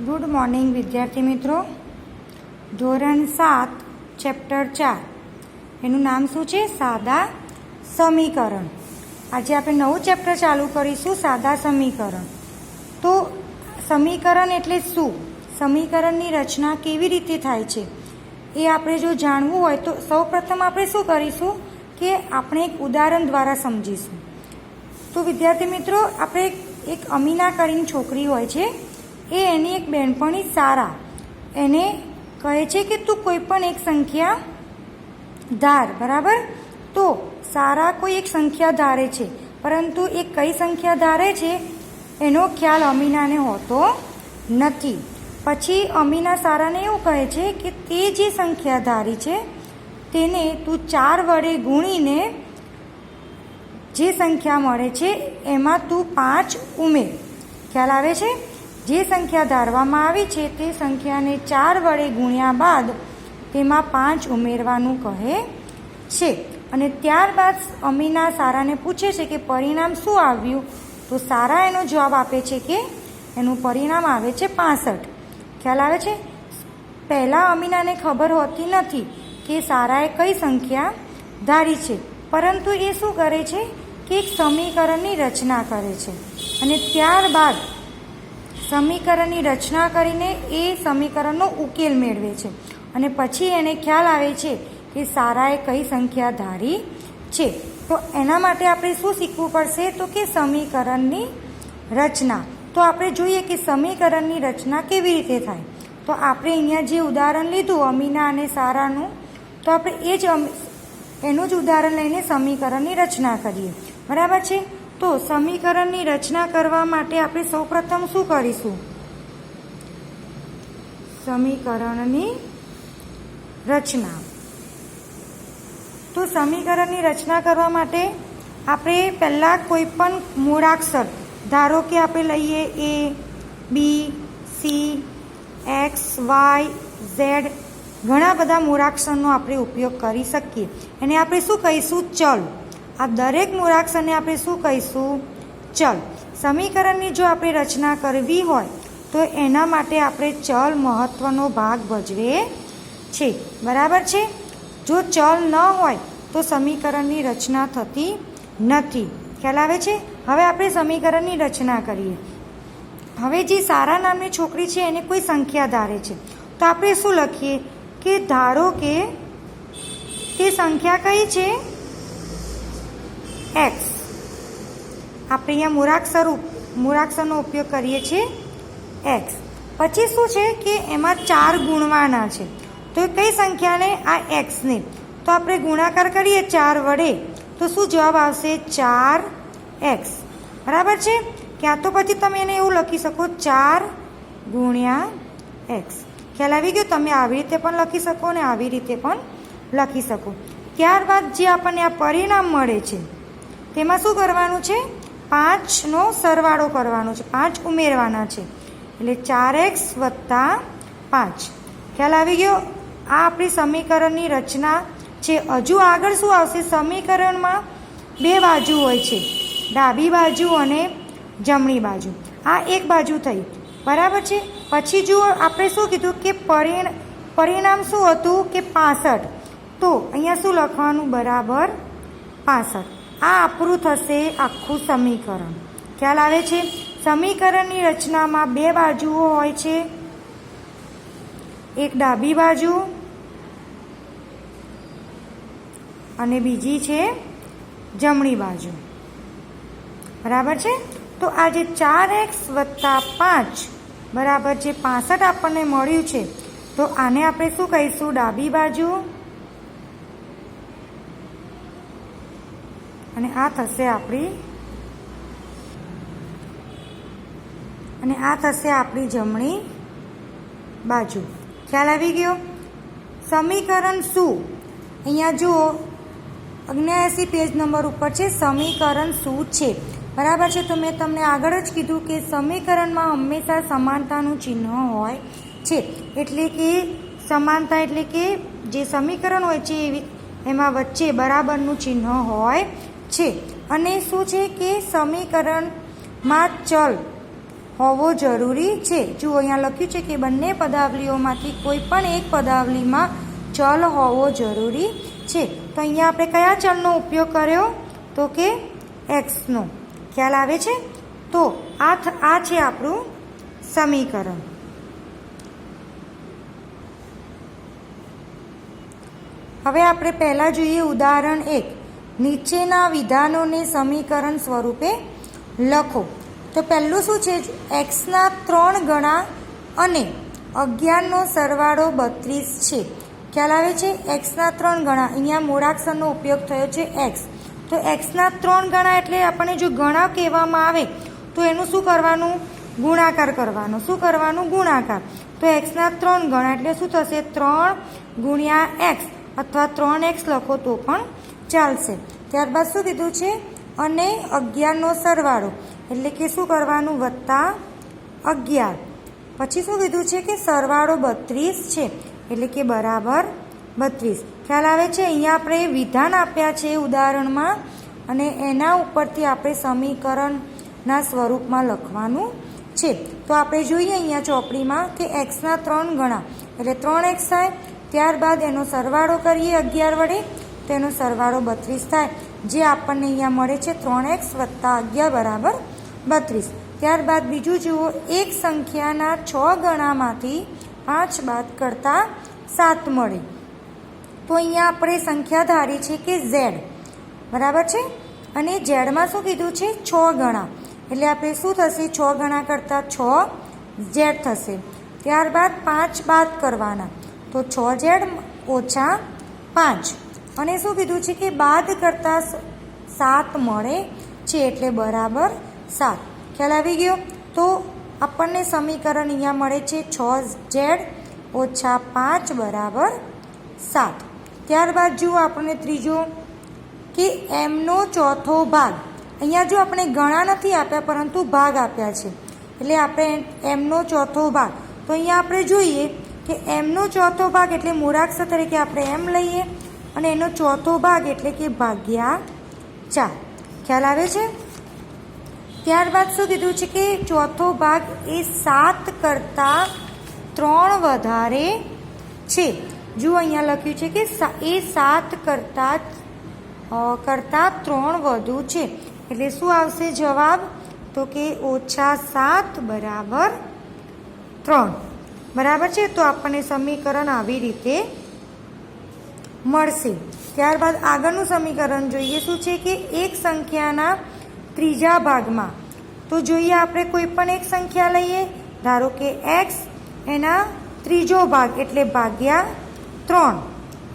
Good morning વિદ્યાર્થી મિત્રો. ધોરણ 7 ચેપ્ટર 4 એનું નામ શું છે? સાદા સમીકરણ. આજે આપણે નવું ચેપ્ટર ચાલુ કરીશું, સાદા સમીકરણ. તો સમીકરણ એટલે શું, સમીકરણની રચના કેવી રીતે થાય છે એ આપણે જો જાણવું હોય તો સૌપ્રથમ આપણે શું કરીશું કે આપણે એક ઉદાહરણ દ્વારા સમજીશું. તો વિદ્યાર્થી મિત્રો, આપણે એક અમીના કરીને છોકરી હોય છે, એ એની એક બહેનપણી સારા એને કહે છે કે તું કોઈ પણ એક સંખ્યા ધાર. બરાબર? તો સારા કોઈ એક સંખ્યા ધારે છે, પરંતુ એ કઈ સંખ્યા ધારે છે એનો ખ્યાલ અમીનાને હોતો નથી. પછી અમીના સારાને એવું કહે છે કે તે જે સંખ્યા ધારી છે તેને તું 4 વડે ગુણીને જે સંખ્યા મળે છે એમાં તું 5 ઉમેર. ખ્યાલ આવે છે? જે સંખ્યા ધારવામાં આવી છે તે સંખ્યાને 4 વડે ગુણ્યા બાદ તેમાં 5 ઉમેરવાનું કહે છે. અને ત્યારબાદ અમીના સારાને પૂછે છે કે પરિણામ શું આવ્યું? તો સારા એનો જવાબ આપે છે કે એનું પરિણામ આવે છે 65. ખ્યાલ આવે છે? પહેલાં અમીનાને ખબર હોતી નથી કે સારાએ કઈ સંખ્યા ધારી છે, પરંતુ એ શું કરે છે કે એક સમીકરણની રચના કરે છે અને ત્યારબાદ સમીકરણની રચના કરીને એ સમીકરણનો ઉકેલ મેળવે છે. અને પછી એને ખ્યાલ આવે છે કે સારાએ કઈ સંખ્યા ધારી છે. તો એના માટે આપણે શું શીખવું પડશે? તો કે સમીકરણની રચના. તો આપણે જોઈએ કે સમીકરણની રચના કેવી રીતે થાય. તો આપણે અહીંયા જે ઉદાહરણ લીધું અમીના અને સારાનું, તો આપણે એનું જ ઉદાહરણ લઈને સમીકરણની રચના કરીએ. બરાબર છે? તો સમીકરણની રચના કરવા માટે આપણે સૌપ્રથમ શું કરીશું? સમીકરણની રચના. તો સમીકરણની રચના કરવા માટે આપણે પહેલાં કોઈ પણ મૂળાક્ષર, ધારો કે આપણે લઈએ A, B, C, X, Y, Z, ઘણા બધા મૂળાક્ષરનો આપણે ઉપયોગ કરી શકીએ. એને આપણે શું કહીશું? ચલ. આ દરેક મૂળાક્ષરને આપણે શું કહીશું? ચલ. સમીકરણની જો આપણે રચના કરવી હોય તો એના માટે આપણે ચલ મહત્વનો ભાગ ભજવે છે. બરાબર છે? જો ચલ ન હોય તો સમીકરણની રચના થતી નથી. ખ્યાલ આવે છે? હવે આપણે સમીકરણની રચના કરીએ. હવે જે સારા નામની છોકરી છે એને કોઈ સંખ્યા ધારે છે, તો આપણે શું લખીએ કે ધારો કે તે સંખ્યા કઈ છે? x. આપણે અહીંયા મૂળાક્ષરનો ઉપયોગ કરીએ છીએ x. પછી શું છે કે એમાં 4 ગુણવાના છે, તો કઈ સંખ્યાને? આ x ને. તો આપણે ગુણાકાર કરીએ 4 વડે તો શું જવાબ આવશે? 4x. બરાબર છે? ક્યાં તો પછી તમે એને એવું લખી શકો 4 ગુણ્યા x. ખ્યાલ આવી ગયો? તમે આવી રીતે પણ લખી શકો અને આવી રીતે પણ લખી શકો. ત્યારબાદ જે આપણને આ પરિણામ મળે છે તેમાં શું કરવાનું છે? 5નો સરવાળો કરવાનો છે, 5 ઉમેરવાના છે, એટલે 4x વત્તા 5. ખ્યાલ આવી ગયો? આ આપણી સમીકરણની રચના છે. હજુ આગળ શું આવશે? સમીકરણમાં 2 બાજુ હોય છે, ડાબી બાજુ અને જમણી બાજુ. આ એક બાજુ થઈ. બરાબર છે? પછી જુઓ આપણે શું કીધું કે પરિણામ શું હતું કે 65. તો અહીંયા શું લખવાનું? બરાબર 65. આ આપણું થશે આખું સમીકરણ. ખ્યાલ આવે છે? સમીકરણની રચનામાં 2 બાજુઓ હોય છે, એક ડાબી બાજુ અને બીજી છે જમણી બાજુ. બરાબર છે? તો આ જે 4x વત્તા 5 બરાબર જે 65 આપણને મળ્યું છે, તો આને આપણે શું કહીશું? ડાબી બાજુ, અને આ થશે આપણી જમણી બાજુ. ખ્યાલ આવી ગયો? સમીકરણ શું? અહીંયા જુઓ 79 પેજ નંબર ઉપર છે, સમીકરણ શું છે. બરાબર છે? તો મેં તમને આગળ જ કીધું કે સમીકરણમાં હંમેશા સમાનતાનું ચિહ્ન હોય છે. એટલે કે સમાનતા એટલે કે જે સમીકરણ હોય છે એમાં વચ્ચે બરાબરનું ચિહ્ન હોય છે. અને શું છે કે સમીકરણમાં ચલ હોવો જરૂરી છે. જુઓ અહીંયા લખ્યું છે કે બંને પદાવલીઓમાંથી કોઈ પણ એક પદાવલીમાં ચલ હોવો જરૂરી છે. તો અહીંયા આપણે કયા ચલનો ઉપયોગ કર્યો? તો કે એક્સનો. ખ્યાલ આવે છે? તો આ છે આપણું સમીકરણ. હવે આપણે પહેલાં જોઈએ ઉદાહરણ 1. નીચેના વિધાનોને સમીકરણ સ્વરૂપે લખો. તો પહેલું શું છે? એક્સના 3 ગણા અને 11નો સરવાળો 32 છે. ખ્યાલ આવે છે? એક્સના 3 ગણા, અહીંયા મૂળાક્ષરનો ઉપયોગ થયો છે એક્સ. તો એક્સના 3 ગણા એટલે આપણને જો ગણા કહેવામાં આવે તો એનું શું કરવાનું? ગુણાકાર કરવાનો. શું કરવાનું? ગુણાકાર. તો એક્સના 3 ગણા એટલે શું થશે? 3 ગુણ્યા એક્સ અથવા 3x લખો તો પણ ચાલશે. ત્યારબાદ શું કીધું છે? અને 11નો સરવાળો એટલે કે શું કરવાનું? વત્તા 11. પછી શું કીધું છે? કે સરવાળો 32 છે એટલે કે બરાબર 32. ખ્યાલ આવે છે? અહીંયા આપણે વિધાન આપ્યા છે ઉદાહરણમાં અને એના ઉપરથી આપણે સમીકરણના સ્વરૂપમાં લખવાનું છે. તો આપણે જોઈએ અહીંયા ચોપડીમાં કે એક્સના 3 ગણા એટલે 3x થાય. ત્યારબાદ એનો સરવાળો કરીએ 11 વડે તો એનો સરવાળો 32 થાય, જે આપણને અહીંયા મળે છે 3x વત્તા 11 બરાબર 32. ત્યારબાદ બીજું જુઓ, એક સંખ્યાના 6 ગણામાંથી 5 બાદ કરતાં 7 મળે. તો અહીંયા આપણે સંખ્યા ધારી છે કે z બરાબર છે અને ઝેડમાં શું કીધું છે? 6 ગણા એટલે આપણે શું થશે? 6 ગણા કરતાં 6 z થશે. ત્યારબાદ 5 બાદ કરવાના તો 6z ઓછા 5 અને શું કીધું છે? કે બાદ કરતાં 7 મળે છે એટલે બરાબર 7. ખ્યાલ આવી ગયો? તો આપણને સમીકરણ અહીંયા મળે છે 6z ઓછા 5 બરાબર 7. ત્યારબાદ જુઓ આપણને ત્રીજો કે એમનો ચોથો ભાગ. અહીંયા જો આપણે ગણા નથી આપ્યા પરંતુ ભાગ આપ્યા છે એટલે આપણે એમનો ચોથો ભાગ. તો અહીંયા આપણે જોઈએ કે એમનો ચોથો ભાગ એટલે મૂળાક્ષર તરીકે આપણે એમ લઈએ અને એનો ચોથો ભાગ એટલે કે ભાગ્યા 4. ખ્યાલ આવે છે? ત્યારબાદ શું કીધું છે? કે ચોથો ભાગ એ 7 કરતાં 3 વધારે છે. જુઓ અહીંયા લખ્યું છે કે એ 7 કરતાં 3 વધુ છે એટલે શું આવશે જવાબ? તો કે ઓછા 7 બરાબર 3. બરાબર છે? તો આપણને સમીકરણ આવી રીતે મળશે. ત્યારબાદ આગળનું સમીકરણ જોઈએ. શું છે? કે એક સંખ્યાના ત્રીજા ભાગમાં. તો જોઈએ આપણે કોઈ પણ એક સંખ્યા લઈએ, ધારો કે એક્સ, એના ત્રીજો ભાગ એટલે ભાગ્યા 3.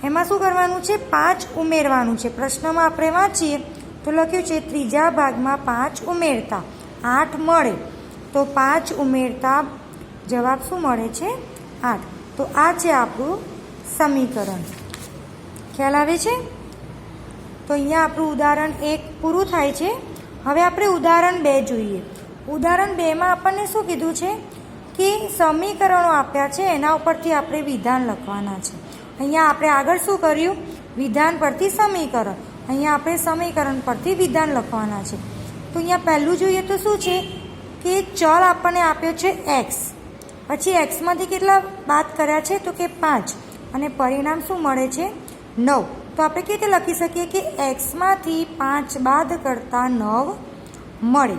એમાં શું કરવાનું છે? 5 ઉમેરવાનું છે. પ્રશ્નમાં આપણે વાંચીએ તો લખ્યું છે ત્રીજા ભાગમાં 5 ઉમેરતા 8 મળે. તો 5 ઉમેરતા જવાબ શું મળે છે? 8. તો આ છે આપણું સમીકરણ. ખ્યાલ આવે છે? તો અહીંયા આપણું ઉદાહરણ 1 પૂરું થાય છે. હવે આપણે ઉદાહરણ 2 જોઈએ. ઉદાહરણ 2માં આપણને શું કીધું છે? કે સમીકરણો આપ્યા છે એના ઉપરથી આપણે વિધાન લખવાના છે. અહીંયા આપણે આગળ શું કર્યું? વિધાન પરથી સમીકરણ. અહીંયા આપણે સમીકરણ પરથી વિધાન લખવાના છે. તો અહીંયા પહેલું જોઈએ તો શું છે? કે ચલ આપણને આપ્યો છે એક્સ. પછી એક્સમાંથી કેટલા બાદ કર્યા છે? તો કે 5 અને પરિણામ શું મળે છે? 9. તો આપણે કેવી રીતે લખી શકીએ? કે એક્સમાંથી 5 બાદ કરતાં 9 મળે.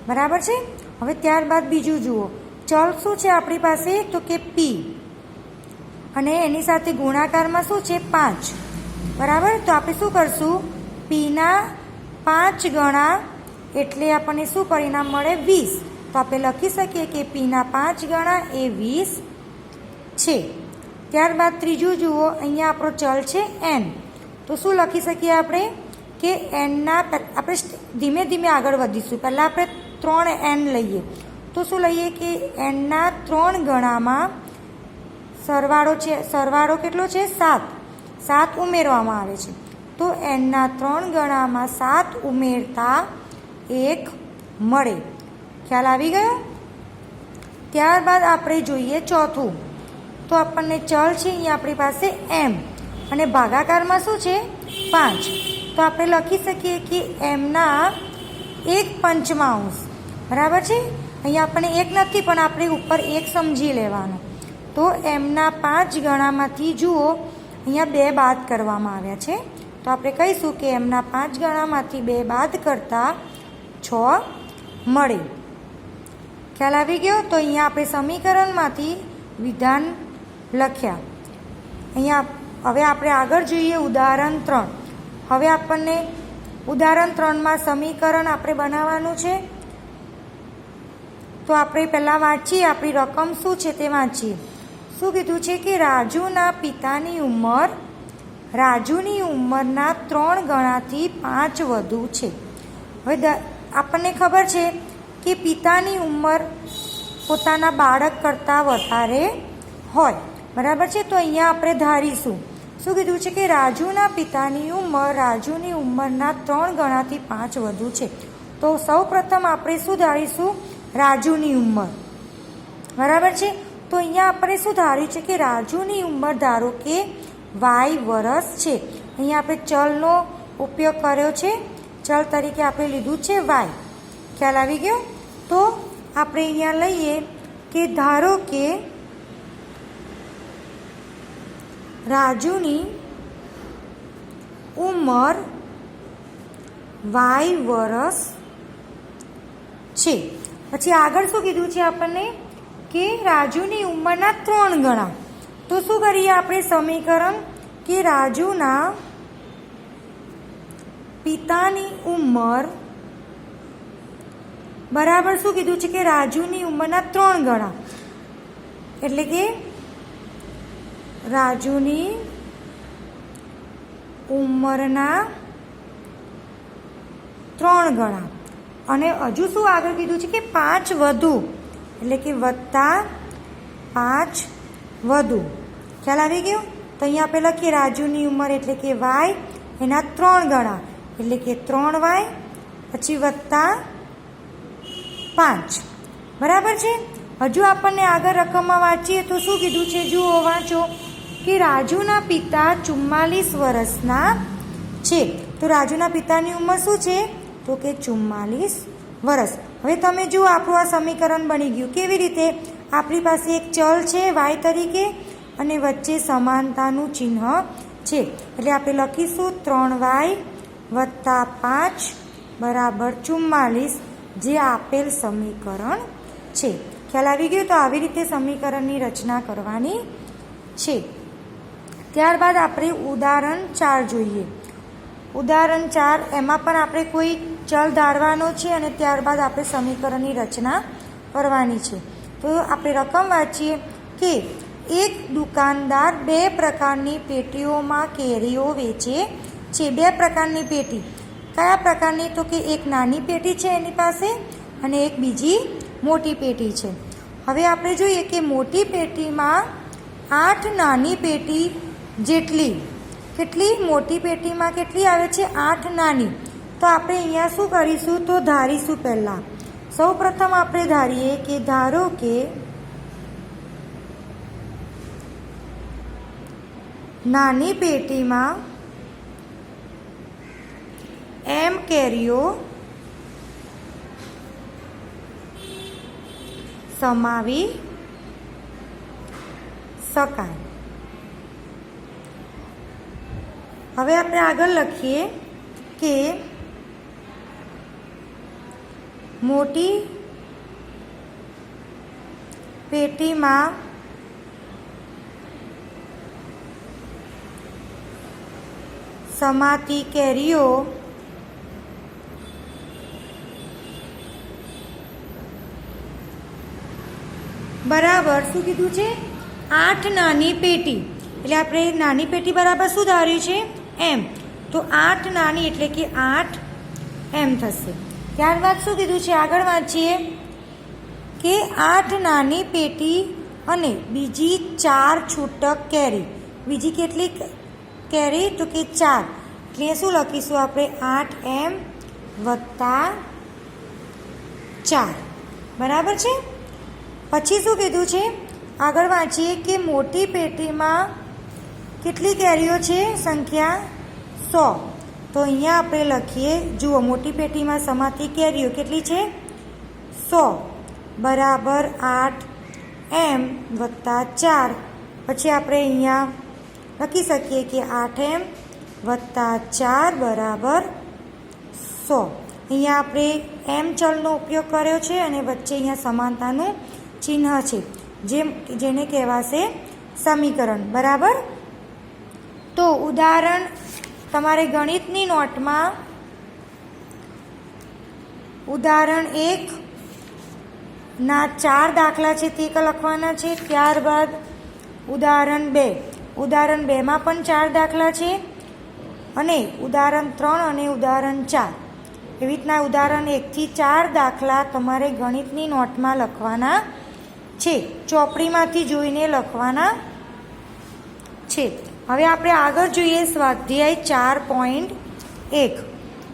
બરાબર છે? હવે ત્યારબાદ બીજું જુઓ. ચલ શું છે આપણી પાસે? તો કે પી અને એની સાથે ગુણાકારમાં શું છે? 5. બરાબર? તો આપણે શું કરશું? પીના 5 ગણા એટલે આપણને શું પરિણામ મળે? 20. તો આપણે લખી શકીએ કે પીના 5 ગણા એ 20 છે. ત્યારબાદ ત્રીજું જુઓ. અહીંયા આપણો ચલ છે એન. તો શું લખી શકીએ આપણે? કે એનના આપણે ધીમે ધીમે આગળ વધીશું. પહેલાં આપણે 3n લઈએ. તો શું લઈએ? કે એનના 3 ગણામાં સરવાળો છે. સરવાળો કેટલો છે? 7. 7 ઉમેરવામાં આવે છે. તો એનના 3 ગણામાં 7 ઉમેરતા 1 મળે. ખ્યાલ આવી ગયો? ત્યારબાદ આપણે જોઈએ ચોથું. તો આપણને ચલ છે અહીંયા આપણી પાસે એમ અને ભાગાકારમાં શું છે? 5. તો આપણે લખી શકીએ કે એમના 1/5. બરાબર છે? અહીંયા આપણને 1 નથી, પણ આપણે ઉપર 1 સમજી લેવાનું. તો એમના 5 ગણામાંથી જુઓ અહીંયા 2 બાદ કરવામાં આવ્યા છે. તો આપણે કહીશું કે એમના 5 ગણામાંથી 2 બાદ કરતાં 6 મળે. ખ્યાલ આવી ગયો? તો અહીંયા આપણે સમીકરણમાંથી વિધાન લખ્યા. અહીંયા હવે આપણે આગળ જોઈએ ઉદાહરણ 3. હવે આપણને ઉદાહરણ 3માં સમીકરણ આપણે બનાવવાનું છે. તો આપણે પહેલાં વાંચીએ, આપણી રકમ શું છે તે વાંચીએ. શું કીધું છે કે રાજુના પિતાની ઉંમર રાજુની ઉંમરના 3 ગણાથી 5 વધુ છે. હવે આપણને ખબર છે કે પિતાની ઉંમર પોતાના બાળક કરતાં વધારે હોય, બરાબર છે. તો અહીંયા આપણે ધારીશું. શું કીધું છે કે રાજુના પિતાની ઉંમર રાજુની ઉંમરના 3 ગણાથી 5 વધુ છે. તો સૌ પ્રથમ આપણે શું ધારીશું? રાજુની ઉંમર, બરાબર છે. તો અહીંયા આપણે શું ધાર્યું છે કે રાજુની ઉંમર ધારો કે વાય વર્ષ છે. અહીંયા આપણે ચલનો ઉપયોગ કર્યો છે. ચલ તરીકે આપણે લીધું છે વાય. ખ્યાલ આવી ગયો? તો આપણે અહીંયા લઈએ કે ધારો કે રાજુની ઉંમર વાય વર્ષ છે. પછી આગળ શું કીધું છે આપણને કે રાજુની ઉંમરના 3 ગણા. તો શું કરીએ આપણે સમીકરણ કે રાજુના પિતાની ઉંમર બરાબર શું કીધું છે કે રાજુની ઉંમરના 3 ગણા, એટલે કે રાજુની ઉંમરના 3 ગણા. અને હજુ શું આગળ કીધું છે કે 5 વધુ, એટલે કે વત્તા 5 વધુ. ખ્યાલ આવી ગયો? તો અહીંયા આપણે લખીએ રાજુની ઉંમર એટલે કે વાય એના 3 ગણા, એટલે કે 3y પછી વત્તા 5, બરાબર છે. હજુ આપણને આગળ રકમમાં વાંચીએ તો શું કીધું છે? જુઓ, વાંચો કે રાજુના પિતા 44 વર્ષના છે. તો રાજુના પિતાની ઉંમર શું છે? તો કે 44 વર્ષ. હવે તમે જુઓ, આપણું આ સમીકરણ બની ગયું. કેવી રીતે? આપણી પાસે એક ચલ છે વાય તરીકે અને વચ્ચે સમાનતાનું ચિહ્ન છે. એટલે આપણે લખીશું 3y વત્તા 5 બરાબર 44, જે આપેલ સમીકરણ છે. ખ્યાલ આવી ગયો? તો આવી રીતે સમીકરણની રચના કરવાની છે. ત્યારબાદ આપણે ઉદાહરણ 4 જોઈએ. ઉદાહરણ 4 એમાં પણ આપણે કોઈ ચલ ધારવાનો છે અને ત્યારબાદ આપણે સમીકરણની રચના કરવાની છે. તો આપણે રકમ વાંચીએ કે એક દુકાનદાર 2 પ્રકારની પેટીઓમાં કેરીઓ વેચે છે. 2 પ્રકારની પેટી. કયા પ્રકારની? તો કે એક નાની પેટી છે એની પાસે અને એક બીજી મોટી પેટી છે. હવે આપણે જોઈએ કે મોટી પેટીમાં 8 નાની પેટી જેટલી. કેટલી? મોટી પેટીમાં કેટલી આવે છે? 8 નાની. તો આપણે અહીંયા શું કરીશું? તો ધારીશું. પહેલાં સૌ પ્રથમ આપણે ધારીએ કે ધારો કે નાની પેટીમાં m કેરીઓ સમાવી શકાય. હવે આપણે આગળ લખીએ કે મોટી પેટીમાં સમાતી કેરીઓ બરાબર શું કીધું છે? 8 નાની પેટી. એટલે આપણે નાની પેટી બરાબર શું ધાર્યું છે? m. તો 8 નાની એટલે કે 8 m થશે. ત્યારબાદ શું કીધું છે? આગળ વાંચીએ કે 8 નાની પેટી અને બીજી 4 છૂટક કેરી. બીજી કેટલી કેરી? તો કે 4. એટલે શું લખીશું આપણે? 8m વત્તા 4, બરાબર છે. પછી શું કીધું છે? આગળ વાંચીએ કે મોટી પેટીમાં કેટલી કેરીઓ છે? સંખ્યા 100. તો અહીંયા આપણે લખીએ, જુઓ, મોટી પેટીમાં સમાતી કેરીઓ કેટલી છે? 100. બરાબર 8m વત્તા 4. પછી આપણે અહીંયા લખી શકીએ કે 8m વત્તા 4 બરાબર 100. અહીંયા આપણે એમ ચલનો ઉપયોગ કર્યો છે અને વચ્ચે અહીંયા સમાનતાનું ચિહ્ન છે, જેને કહેવાશે સમીકરણ. બરાબર. તો ઉદાહરણ તમારે ગણિતની નોટમાં ઉદાહરણ 1 ના 4 દાખલા છે તે લખવાના છે. ત્યારબાદ ઉદાહરણ 2 માં પણ 4 દાખલા છે, અને ઉદાહરણ 3 અને ઉદાહરણ 4. એવી રીતના ઉદાહરણ 1 થી 4 દાખલા તમારે ગણિતની નોટમાં લખવાના છે, ચોપડીમાંથી જોઈને લખવાના છે. હવે આપણે આગળ જોઈએ સ્વાધ્યાય 4.1.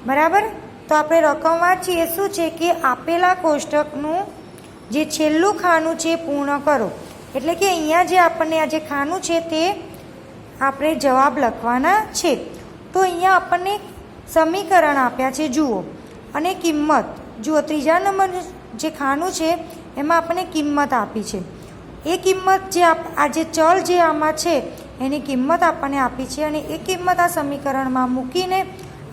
બરાબર. તો આપણે રકમ વાંચીએ. શું છે કે આપેલા કોષ્ટકનું જે છેલ્લું ખાનું છે પૂર્ણ કરો. એટલે કે અહીંયા જે આપણને આ જે ખાનું છે તે આપણે જવાબ લખવાના છે. તો અહીંયા આપણને સમીકરણ આપ્યા છે જુઓ, અને કિંમત જુઓ. ત્રીજા નંબર જે ખાનું છે એમાં આપણને કિંમત આપી છે. એ કિંમત જે આ જે ચલ જે આમાં છે એની કિંમત આપણને આપી છે, અને એ કિંમત આ સમીકરણમાં મૂકીને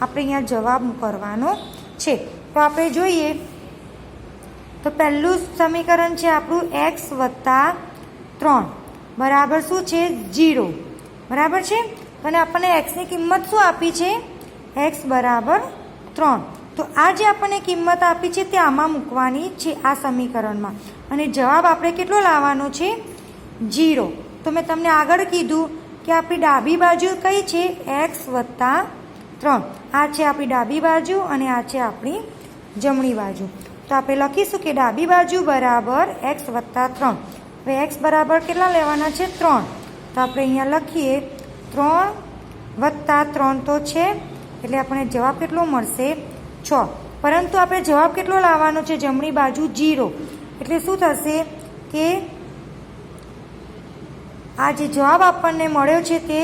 આપણે અહીંયા જવાબ કરવાનો છે. તો આપણે જોઈએ તો પહેલું સમીકરણ છે આપણું x વત્તા 3 બરાબર શું છે 0. બરાબર છે. અને આપણને xની કિંમત શું આપી છે? x બરાબર 3. તો આ જે આપણને કિંમત આપી છે તે આમાં મૂકવાની છે આ સમીકરણમાં, અને જવાબ આપણે કેટલો લાવવાનો છે? 0. તો મેં તમને આગળ કીધું કે આપણી ડાબી બાજુ કઈ છે? x વત્તા 3. આ છે આપણી ડાબી બાજુ અને આ છે આપણી જમણી બાજુ. તો આપણે લખીશું કે ડાબી બાજુ બરાબર x વત્તા 3. હવે x બરાબર કેટલા લેવાના છે? 3. તો આપણે અહીંયા લખીએ 3 વત્તા 3 તો છે, એટલે આપણે જવાબ કેટલો મળશે? 6. પરંતુ આપણે જવાબ કેટલો લાવવાનો છે? જમણી બાજુ 0. એટલે શું થશે કે આ જે જવાબ આપણને મળ્યો છે તે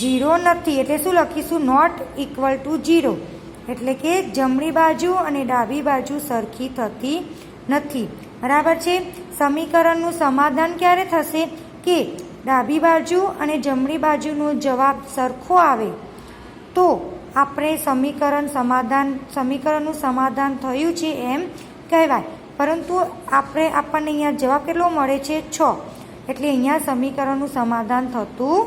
0 નથી. એટલે શું લખીશું? Not equal to 0. એટલે કે જમણી બાજુ અને ડાબી બાજુ સરખી થતી નથી. બરાબર છે. સમીકરણનું સમાધાન ક્યારે થશે? કે ડાબી બાજુ અને જમણી બાજુનો જવાબ સરખો આવે તો આપણે સમીકરણનું સમાધાન થયું છે એમ કહેવાય. પરંતુ આપણને અહીંયા જવાબ કેટલો મળે છે? 6. એટલે અહીંયા સમીકરણનું સમાધાન થતું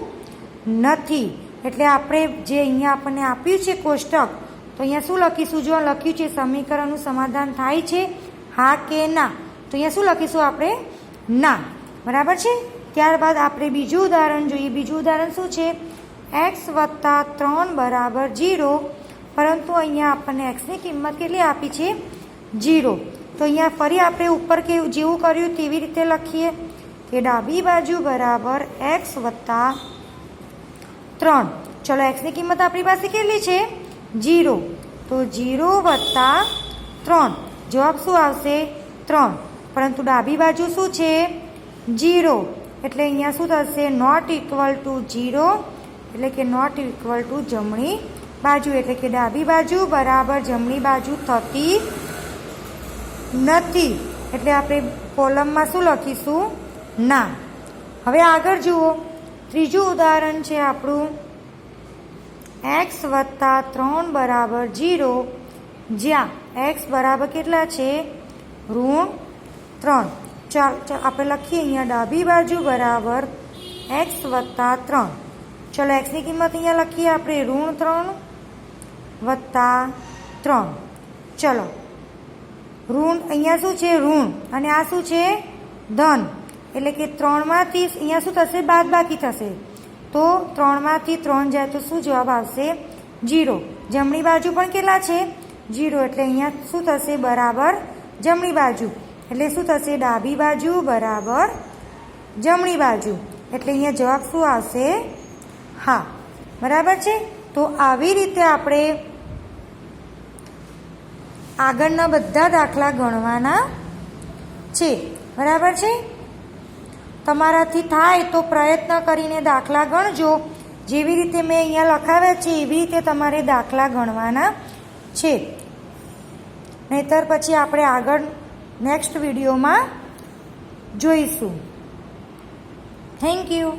નથી. એટલે આપણે જે અહીંયા આપણને આપ્યું છે કોષ્ટક, તો અહીંયા શું લખીશું? જો લખ્યું છે સમીકરણનું સમાધાન થાય છે, હા કે ના, તો અહીંયા શું લખીશું આપણે? ના. બરાબર છે. ત્યારબાદ આપણે બીજું ઉદાહરણ જોઈએ. બીજું ઉદાહરણ શું છે? x વત્તા 3 બરાબર 0. પરંતુ અહીંયા આપણને xની કિંમત કેટલી આપી છે? 0. તો અહીંયા ફરી આપણે ઉપર જેવું કર્યું તેવી રીતે લખીએ કે ડાબી બાજુ બરાબર x વત્તા 3. ચલો xની કિંમત આપણી પાસે કેટલી છે? 0. તો 0 વત્તા 3 જવાબ શું આવશે? 3. પરંતુ ડાબી બાજુ શું છે? 0. એટલે અહીંયા શું થશે? Not equal to 0. એટલે કે નોટ ઇક્વલ ટુ જમણી બાજુ. એટલે કે ડાબી બાજુ બરાબર જમણી બાજુ થતી નથી. એટલે આપણે કોલમમાં શું લખીશું? ના. હવે આગળ જુઓ. ત્રીજું ઉદાહરણ છે આપણું x વત્તા 3 બરાબર 0, જ્યાં x બરાબર કેટલા છે? ઋણ 3. ચાલો આપણે લખીએ અહીંયા ડાબી બાજુ બરાબર x વત્તા 3. ચલો xની કિંમત અહીંયા લખીએ આપણે ઋણ 3 વત્તા 3. ચલો ઋણ અહીંયા શું છે? ઋણ. અને આ શું છે? ધન. એટલે કે 3માંથી અહીંયા શું થશે? બાદબાકી થશે. તો 3માંથી 3 જાય તો શું જવાબ આવશે? 0. જમણી બાજુ પણ કેટલા છે? 0. એટલે અહીંયા શું થશે? બરાબર જમણી બાજુ. એટલે શું થશે? ડાબી બાજુ બરાબર જમણી બાજુ. એટલે અહીંયા જવાબ શું આવશે? હા. બરાબર છે. તો આવી રીતે આપણે આગળના બધા દાખલા ગણવાના છે. બરાબર છે. તમારાથી થાય તો પ્રયત્ન કરીને દાખલા ગણજો. જેવી રીતે મેં અહીંયા લખાવ્યા છે એવી રીતે તમારે દાખલા ગણવાના છે. નહીંતર પછી આપણે આગળ નેક્સ્ટ વિડીયોમાં જોઈશું. Thank you.